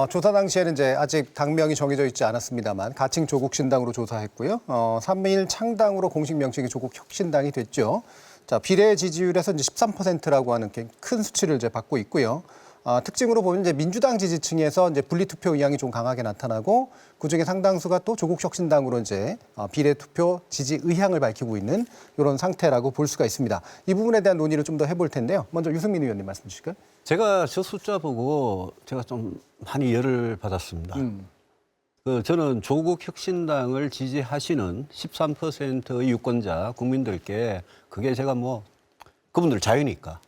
조사 당시에는 이제 아직 당명이 정해져 있지 않았습니다만 가칭 조국신당으로 조사했고요. 3일 창당으로 공식 명칭이 조국혁신당이 됐죠. 자, 비례 지지율에서 이제 13%라고 하는 큰 수치를 이제 받고 있고요. 특징으로 보면 이제 민주당 지지층에서 이제 분리투표 의향이 좀 강하게 나타나고 그중에 상당수가 또 조국혁신당으로 이제 비례투표 지지 의향을 밝히고 있는 이런 상태라고 볼 수가 있습니다. 이 부분에 대한 논의를 좀 더 해볼 텐데요. 먼저 유승민 의원님 말씀 주실까요? 제가 저 숫자 보고 제가 좀 많이 열을 받았습니다. 저는 조국혁신당을 지지하시는 13%의 유권자 국민들께 그게 제가 뭐 그분들 자유니까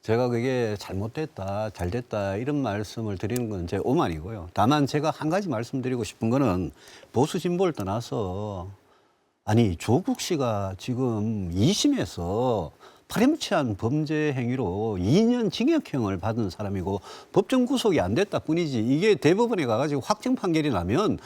제가 그게 잘못됐다, 잘됐다 이런 말씀을 드리는 건 제 오만이고요. 다만 제가 한 가지 말씀드리고 싶은 거는 보수 진보를 떠나서 아니 조국 씨가 지금 2심에서 파렴치한 범죄 행위로 2년 징역형을 받은 사람이고 법정 구속이 안 됐다 뿐이지 이게 대법원에 가가지고 확정 판결이 나면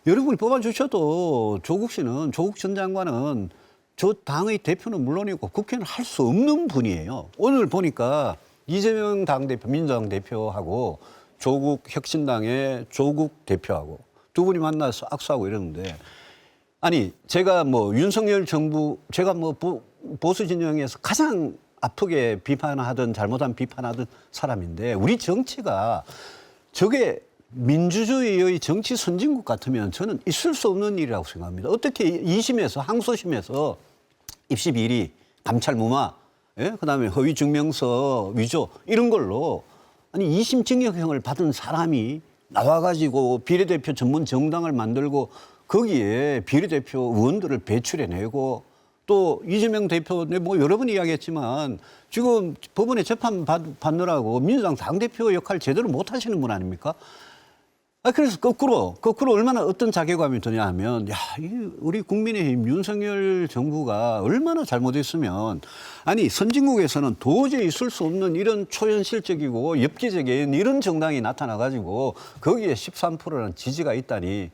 여러분이 뽑아주셔도 조국 씨는 조국 전 장관은 저 당의 대표는 물론이고 국회는 할 수 없는 분이에요. 오늘 보니까 이재명 당대표, 민주당 대표하고 조국 혁신당의 조국 대표하고 두 분이 만나서 악수하고 이러는데 아니 제가 뭐 윤석열 정부 제가 뭐 보수 진영에서 가장 아프게 비판하던 잘못한 비판하던 사람인데 우리 정치가 저게 민주주의의 정치 선진국 같으면 저는 있을 수 없는 일이라고 생각합니다. 어떻게 2심에서 항소심에서 입시 비리, 감찰 무마, 예? 그다음에 허위 증명서 위조 이런 걸로 아니 2심 징역형을 받은 사람이 나와가지고 비례대표 전문 정당을 만들고 거기에 비례대표 의원들을 배출해내고 또 이재명 대표 뭐 여러 번 이야기했지만 지금 법원에 재판 받느라고 민주당 당대표 역할 제대로 못 하시는 분 아닙니까? 그래서 거꾸로 얼마나 어떤 자괴감이 드냐 하면, 야, 우리 국민의힘 윤석열 정부가 얼마나 잘못했으면, 아니, 선진국에서는 도저히 있을 수 없는 이런 초현실적이고 엽기적인 이런 정당이 나타나가지고 거기에 13%라는 지지가 있다니,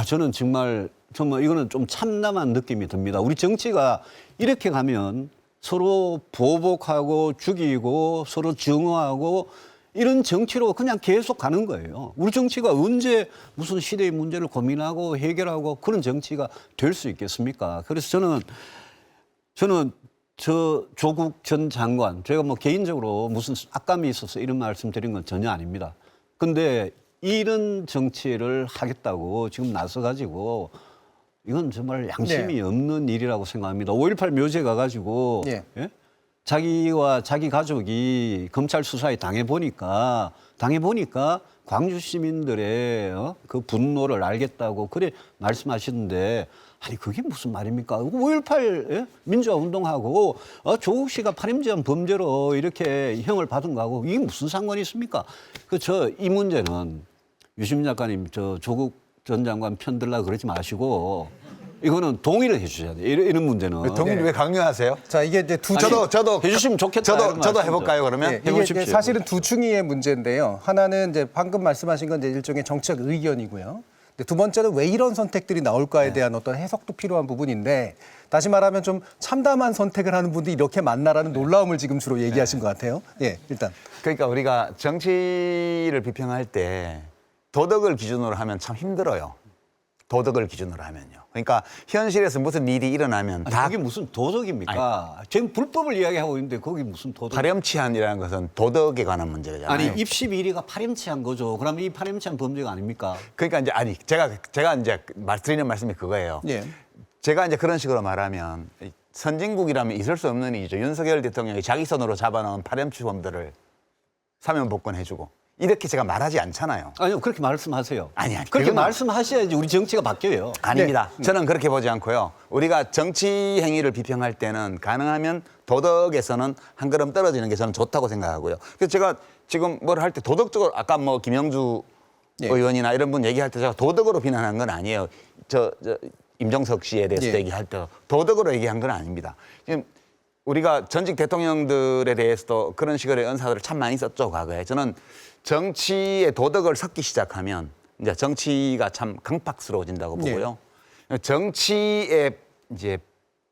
저는 정말 이거는 좀 참담한 느낌이 듭니다. 우리 정치가 이렇게 가면 서로 보복하고 죽이고 서로 증오하고 이런 정치로 그냥 계속 가는 거예요. 우리 정치가 언제 무슨 시대의 문제를 고민하고 해결하고 그런 정치가 될 수 있겠습니까? 그래서 저는 저 조국 전 장관, 제가 뭐 개인적으로 무슨 악감이 있어서 이런 말씀 드린 건 전혀 아닙니다. 근데 이런 정치를 하겠다고 지금 나서가지고 이건 정말 양심이 없는 일이라고 생각합니다. 5.18 묘제 가가지고 예? 자기와 자기 가족이 검찰 수사에 당해보니까 광주 시민들의 그 분노를 알겠다고 그래 말씀하시는데 아니 그게 무슨 말입니까? 5.18 민주화 운동하고 조국 씨가 파렴치한 범죄로 이렇게 형을 받은 거하고 이게 무슨 상관이 있습니까? 이 문제는 유시민 작가님 조국 전 장관 편들라 그러지 마시고 이거는 동의를 해주셔야 돼요. 이런 문제는. 동의를 왜 강요하세요? 자, 이게 이제 저도 해주시면 좋겠다. 저도 해볼까요, 그러면? 이게 이제 사실은 두 충이의 문제인데요. 하나는 이제 방금 말씀하신 건 이제 일종의 정치적 의견이고요. 근데 두 번째는 왜 이런 선택들이 나올까에 대한 어떤 해석도 필요한 부분인데 다시 말하면 좀 참담한 선택을 하는 분들이 이렇게 많나라는 놀라움을 지금 주로 얘기하신 것 같아요. 예, 일단. 그러니까 우리가 정치를 비평할 때 도덕을 기준으로 하면 참 힘들어요. 도덕을 기준으로 하면요. 그러니까 현실에서 무슨 일이 일어나면 다 그게 무슨 도덕입니까? 지금 불법을 이야기하고 있는데 거기 무슨 도덕? 파렴치한이라는 것은 도덕에 관한 문제잖아요. 아니 입시 비리가 파렴치한 거죠. 그러면 이 파렴치한 범죄가 아닙니까? 그러니까 이제 제가 이제 드리는 말씀이 그거예요. 예. 제가 이제 그런 식으로 말하면 선진국이라면 있을 수 없는 일이죠. 윤석열 대통령이 자기 손으로 잡아놓은 파렴치범들을 사면 복권해주고. 이렇게 제가 말하지 않잖아요. 아니요, 그렇게 말씀하세요. 아니, 그렇게 말씀하셔야지 우리 정치가 바뀌어요. 아닙니다. 저는 그렇게 보지 않고요. 우리가 정치 행위를 비평할 때는 가능하면 도덕에서는 한 걸음 떨어지는 게 저는 좋다고 생각하고요. 그래서 제가 지금 뭘 할 때 도덕적으로 아까 뭐 김영주 의원이나 이런 분 얘기할 때 제가 도덕으로 비난한 건 아니에요. 임종석 씨에 대해서 얘기할 때 도덕으로 얘기한 건 아닙니다. 지금 우리가 전직 대통령들에 대해서도 그런 식의 언사들을 참 많이 썼죠, 과거에. 저는 정치의 도덕을 섞기 시작하면 이제 정치가 참 강팍스러워진다고 보고요. 정치에 이제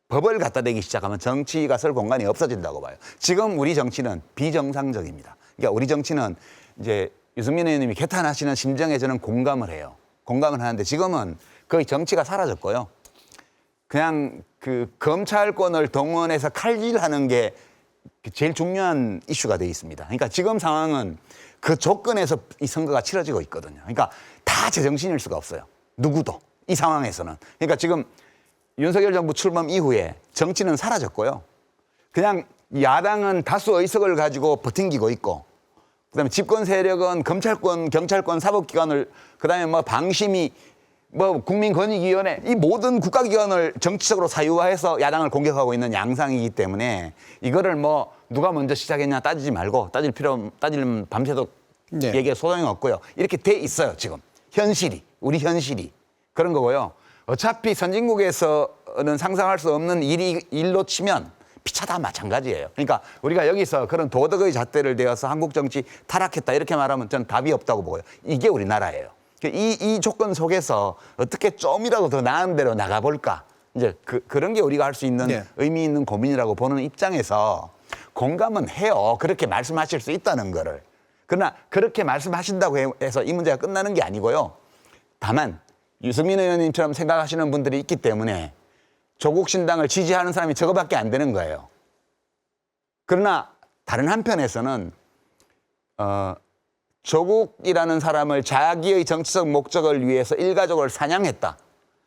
법을 갖다 대기 시작하면 정치가 설 공간이 없어진다고 봐요. 지금 우리 정치는 비정상적입니다. 그러니까 우리 정치는 이제 유승민 의원님이 개탄하시는 심정에 저는 공감을 해요. 공감을 하는데 지금은 거의 정치가 사라졌고요. 그냥 그 검찰권을 동원해서 칼질하는 게 제일 중요한 이슈가 돼 있습니다. 그러니까 지금 상황은 그 조건에서 이 선거가 치러지고 있거든요. 그러니까 다 제정신일 수가 없어요. 누구도 이 상황에서는. 그러니까 지금 윤석열 정부 출범 이후에 정치는 사라졌고요. 그냥 야당은 다수 의석을 가지고 버팅기고 있고, 그다음에 집권 세력은 검찰권, 경찰권, 사법기관을, 그다음에 뭐 방심위, 뭐 국민권익위원회, 이 모든 국가기관을 정치적으로 사유화해서 야당을 공격하고 있는 양상이기 때문에 이거를 뭐 누가 먼저 시작했냐 따지지 말고 따지면 밤새도 네. 얘기에 소용이 없고요. 이렇게 돼 있어요 지금 현실이, 우리 현실이 그런 거고요. 어차피 선진국에서는 상상할 수 없는 일로 치면 피차 다 마찬가지예요. 그러니까 우리가 여기서 그런 도덕의 잣대를 대어서 한국 정치 타락했다 이렇게 말하면 저는 답이 없다고 보고요. 이게 우리나라예요. 이 조건 속에서 어떻게 좀이라도 더 나은 대로 나가볼까. 이제 그런 게 우리가 할 수 있는 네. 의미 있는 고민이라고 보는 입장에서 공감은 해요. 그렇게 말씀하실 수 있다는 거를. 그러나 그렇게 말씀하신다고 해서 이 문제가 끝나는 게 아니고요. 다만 유승민 의원님처럼 생각하시는 분들이 있기 때문에 조국 신당을 지지하는 사람이 저거밖에 안 되는 거예요. 그러나 다른 한편에서는 조국이라는 사람을 자기의 정치적 목적을 위해서 일가족을 사냥했다.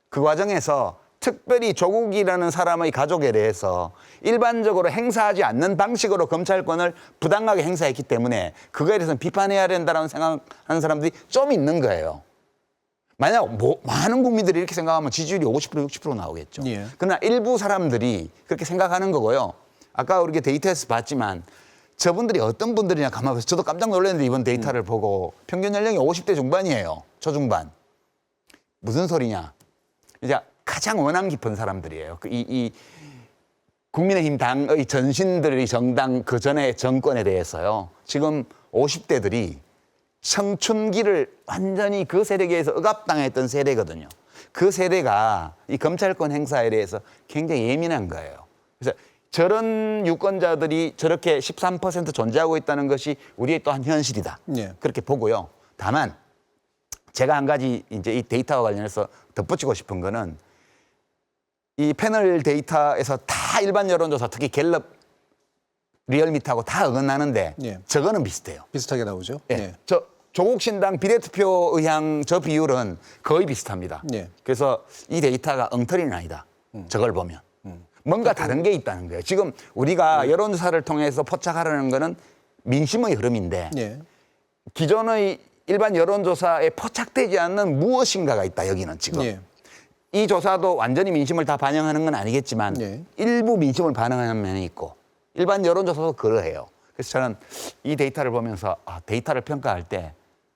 그 과정에서 특별히 조국이라는 사람의 가족에 대해서 일반적으로 행사하지 않는 방식으로 검찰권을 부당하게 행사했기 때문에 그거에 대해서는 비판해야 된다는 생각하는 사람들이 좀 있는 거예요. 만약 많은 국민들이 이렇게 생각하면 지지율이 50% 60% 나오겠죠. 예. 그러나 일부 사람들이 그렇게 생각하는 거고요. 아까 우리가 데이터에서 봤지만 저분들이 어떤 분들이냐 가만 보세요. 저도 깜짝 놀랐는데 이번 데이터를 보고 평균 연령이 50대 중반이에요. 초중반. 무슨 소리냐. 이제 가장 원한 깊은 사람들이에요. 이 국민의힘 당의 전신들의 정당 그 전에 정권에 대해서요. 지금 50대들이 청춘기를 완전히 그 세력에 의해서 억압당했던 세대거든요. 그 세대가 이 검찰권 행사에 대해서 굉장히 예민한 거예요. 그래서 저런 유권자들이 저렇게 13% 존재하고 있다는 것이 우리의 또한 현실이다. 네. 그렇게 보고요. 다만 제가 한 가지 이제 이 데이터와 관련해서 덧붙이고 싶은 거는 이 패널 데이터에서 다 일반 여론조사 특히 갤럽 리얼미터하고 다 어긋나는데 예. 저거는 비슷해요. 비슷하게 나오죠. 예. 네. 저 조국 신당 비례투표 의향 저 비율은 거의 비슷합니다. 네. 그래서 이 데이터가 엉터리는 아니다. 저걸 보면. 뭔가 다른 게 있다는 거예요. 지금 우리가 여론조사를 통해서 포착하려는 거는 민심의 흐름인데 네. 기존의 일반 여론조사에 포착되지 않는 무엇인가가 있다. 여기는 지금. 네. 이 조사도 완전히 민심을 다 반영하는 건 아니겠지만 네. 일부 민심을 반영하는 면이 있고 일반 여론조사도 그러해요. 그래서 저는 이 데이터를 보면서 데이터를 평가할 때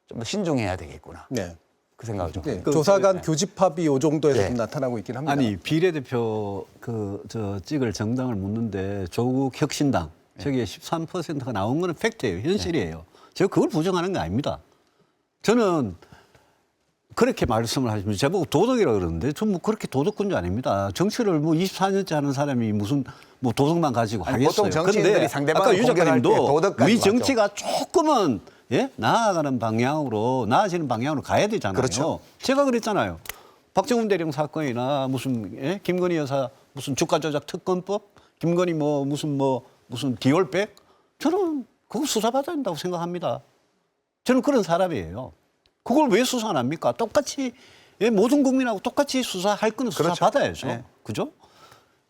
좀 더 신중해야 되겠구나. 네. 그 생각을 좀 네. 합니다. 조사관 교집합이 이 정도에서 네. 좀 나타나고 있긴 합니다. 아니 비례대표 찍을 정당을 묻는데 조국 혁신당 저게 13%가 나온 거는 팩트예요, 현실이에요. 제가 그걸 부정하는 게 아닙니다. 저는 그렇게 말씀을 하시면 제보고 도덕이라 그러는데 전 뭐 그렇게 도덕군자 아닙니다. 정치를 뭐 24년째 하는 사람이 무슨 뭐 도덕만 가지고 아니, 하겠어요. 보통 정치인들이 그런데 상대방을 아까 유 공격할 때 작가님도 도덕까지 우리 맞죠. 정치가 조금은 나아가는 방향으로 나아지는 방향으로 가야 되잖아요. 그렇죠. 제가 그랬잖아요. 박정훈 대령 사건이나 무슨 김건희 여사 무슨 주가 조작 특검법, 김건희 무슨 디올백 저는 그거 수사받아야 된다고 생각합니다. 저는 그런 사람이에요. 그걸 왜 수사 안 합니까? 똑같이 모든 국민하고 똑같이 수사할 거는 그렇죠. 수사받아야죠. 네. 그죠?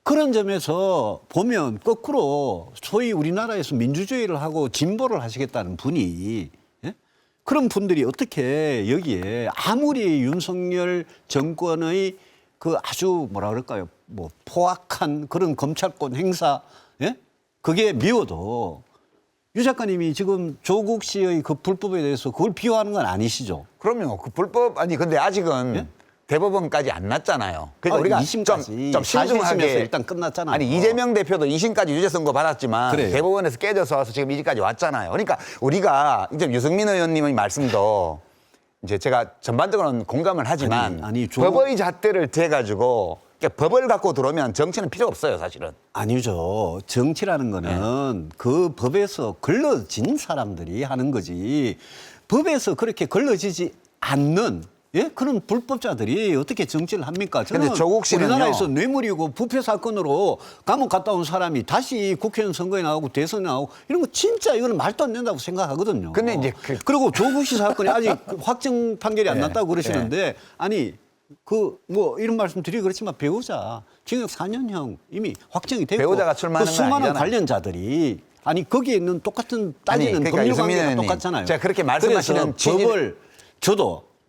그런 점에서 보면 거꾸로 소위 우리나라에서 민주주의를 하고 진보를 하시겠다는 분이 그런 분들이 어떻게 여기에 아무리 윤석열 정권의 그 아주 뭐라 그럴까요? 뭐 포악한 그런 검찰권 행사 그게 미워도 유 작가님이 지금 조국 씨의 그 불법에 대해서 그걸 비호하는 건 아니시죠? 그럼요. 그 불법 근데 아직은 대법원까지 안 났잖아요. 그러니까 우리가 2심까지 좀 신중하게 일단 끝났잖아요. 아니 이재명 대표도 2심까지 유죄 선고 받았지만 그래요. 대법원에서 깨져서 와서 지금 2심까지 왔잖아요. 그러니까 우리가 이제 유승민 의원님의 말씀도 이제 제가 전반적으로는 공감을 하지만 아니, 법의 잣대를 대가지고 그러니까 법을 갖고 들어오면 정치는 필요 없어요, 사실은. 아니죠. 정치라는 거는 그 법에서 걸러진 사람들이 하는 거지. 법에서 그렇게 걸러지지 않는 예? 그런 불법자들이 어떻게 정치를 합니까? 저는 근데 조국 씨는요. 우리나라에서 뇌물이고 부패 사건으로 감옥 갔다 온 사람이 다시 국회의원 선거에 나오고 대선에 나오고 이런 거 진짜 이거는 말도 안 된다고 생각하거든요. 근데 이제 그리고 조국 씨 사건이 아직 확정 판결이 안 났다고 그러시는데 아니 그 뭐 이런 말씀 드리기 그렇지만 배우자 징역 4년형 이미 확정이 되고 배우자가 출마하는 그 건 수많은 아니잖아요. 관련자들이 아니 거기에 있는 똑같은 따지는 그러니까 법률 유승민 관계가 의원님, 똑같잖아요. 제가 그렇게 말씀하시는 그래서 법을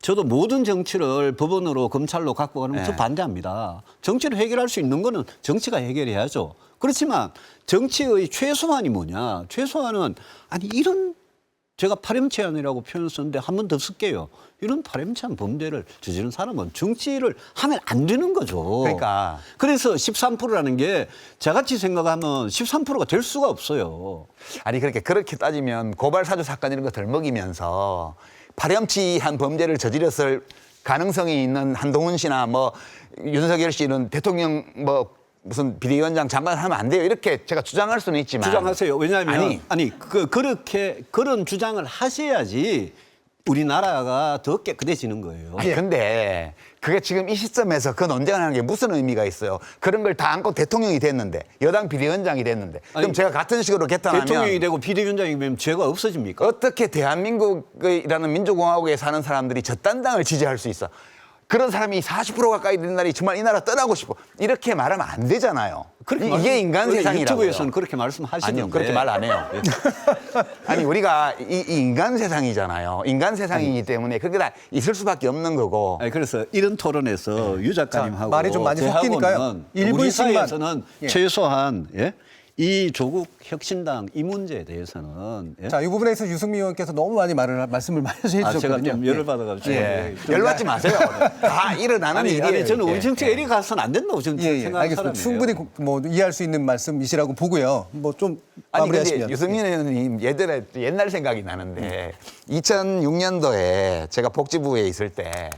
저도 모든 정치를 법원으로 검찰로 갖고 가는 것을 네. 반대합니다. 정치를 해결할 수 있는 거는 정치가 해결해야죠. 그렇지만 정치의 최소한이 뭐냐? 최소한은 아니 이런 제가 파렴치한이라고 표현을 썼는데 한 번 더 쓸게요. 이런 파렴치한 범죄를 저지른 사람은 정치를 하면 안 되는 거죠. 그러니까. 그래서 13%라는 게 저같이 생각하면 13%가 될 수가 없어요. 아니 그렇게 따지면 고발 사주 사건 이런 거 덜 먹이면서 파렴치한 범죄를 저질렀을 가능성이 있는 한동훈 씨나 뭐 윤석열 씨는 대통령 뭐 무슨 비대위원장 장관 하면 안 돼요. 이렇게 제가 주장할 수는 있지만 주장하세요. 왜냐하면 아니 그렇게 그런 주장을 하셔야지 우리나라가 더 깨끗해지는 거예요. 아니, 근데 그게 지금 이 시점에서 그 논쟁하는 게 무슨 의미가 있어요? 그런 걸 다 안고 대통령이 됐는데 여당 비대위원장이 됐는데 그럼 아니, 제가 같은 식으로 개탄하면 대통령이 되고 비대위원장이 되면 죄가 없어집니까? 어떻게 대한민국이라는 민주공화국에 사는 사람들이 저딴 당을 지지할 수 있어? 그런 사람이 40% 가까이 되는 날이 정말 이 나라 떠나고 싶어. 이렇게 말하면 안 되잖아요. 이게 인간 세상이라고요. 유튜브에서는 그렇게 말씀하시는데. 아니요, 그렇게 말 안 해요. 아니 우리가 이 인간 세상이잖아요. 인간 세상이기 때문에 그게 다 있을 수밖에 없는 거고. 아니, 그래서 이런 토론에서 유 작가님하고 자, 말이 좀 많이 섞이니까요. 저하고는 1분씩만. 우리 사회에서는 예. 최소한 이 조국 혁신당 이 문제에 대해서는 자, 이 부분에서 유승민 의원께서 너무 많이 말씀을 많이 제가 해주셨거든요. 좀 열을 받아가지고 예. 좀 열받지 마세요. 다 일어나는 아니, 일이에요. 아니 저는 우리 이게. 정치가 이리 가서는 안 된다고 저는 생각하는 알겠습니다. 사람이에요. 충분히 뭐 이해할 수 있는 말씀이시라고 보고요. 뭐 좀 아니 마무리하시면. 근데 유승민 의원님 옛날 생각이 나는데 2006년도에 제가 복지부에 있을 때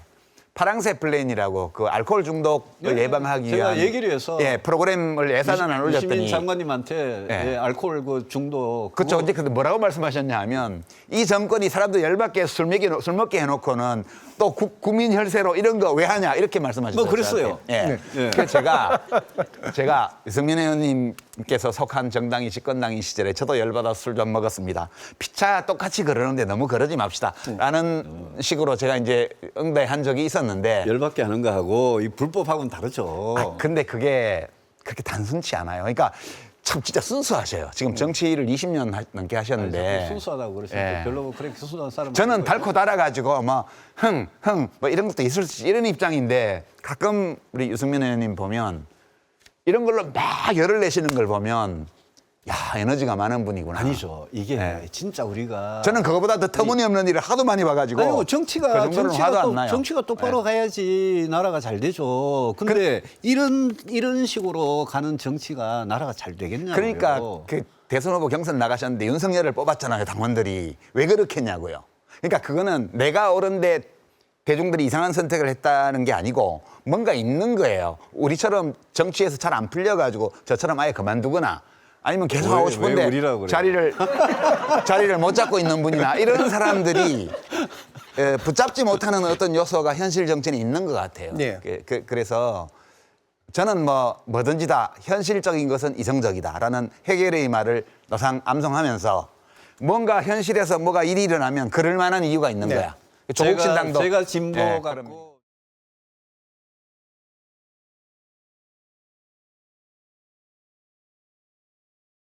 파랑새 플랜이라고 그 알코올 중독을 예방하기 제가 위한 얘기를 해서 프로그램을 예산을 안 유시민 올렸더니 장관님한테 예. 알코올 그 중독 그렇죠. 근데 뭐라고 말씀하셨냐 하면 이 정권이 사람들 열받게 술 먹게 해놓고는 또 국민 혈세로 이런 거 왜 하냐 이렇게 말씀하셨어요. 뭐 그랬어요. 예. 네. 예. 그래서 제가 유승민 의원님께서 속한 정당이 집권당인 시절에 저도 열받아 술 좀 먹었습니다. 피차 똑같이 그러는데 너무 그러지 맙시다. 라는 식으로 제가 이제 응대한 적이 있었는데 열받게 하는 거하고 이 불법하고는 다르죠. 근데 그게 그렇게 단순치 않아요. 그러니까 참 진짜 순수하셔요. 지금 정치를 20년 넘게 하셨는데. 순수하다고 그러시는데 예. 별로 그렇게 순수한 사람 저는 달고 달아가지고 뭐 뭐 이런 것도 있을 수 이런 입장인데 가끔 우리 유승민 의원님 보면 이런 걸로 막 열을 내시는 걸 보면 야 에너지가 많은 분이구나. 아니죠. 이게 네. 진짜 우리가 저는 그거보다 더 터무니없는 일을 하도 많이 봐가지고 아니고 그 정도는 화도 안 나요. 정치가 똑바로 가야지 나라가 잘 되죠. 근데 이런 식으로 가는 정치가 나라가 잘 되겠냐고요. 그러니까 그 대선 후보 경선 나가셨는데 윤석열을 뽑았잖아요, 당원들이. 왜 그렇겠냐고요. 그러니까 그거는 내가 옳은데 대중들이 이상한 선택을 했다는 게 아니고 뭔가 있는 거예요. 우리처럼 정치에서 잘 안 풀려가지고 저처럼 아예 그만두거나 아니면 계속 하고 왜 싶은데 우리라고 그래요? 자리를 못 잡고 있는 분이나 이런 사람들이 붙잡지 못하는 어떤 요소가 현실 정치는 있는 것 같아요. 네. 그래서 저는 뭐든지 다 현실적인 것은 이성적이다라는 해결의 말을 노상 암송하면서 뭔가 현실에서 뭐가 일이 일어나면 그럴 만한 이유가 있는 네. 거야. 조국 신당도 제가 진보 예, 같고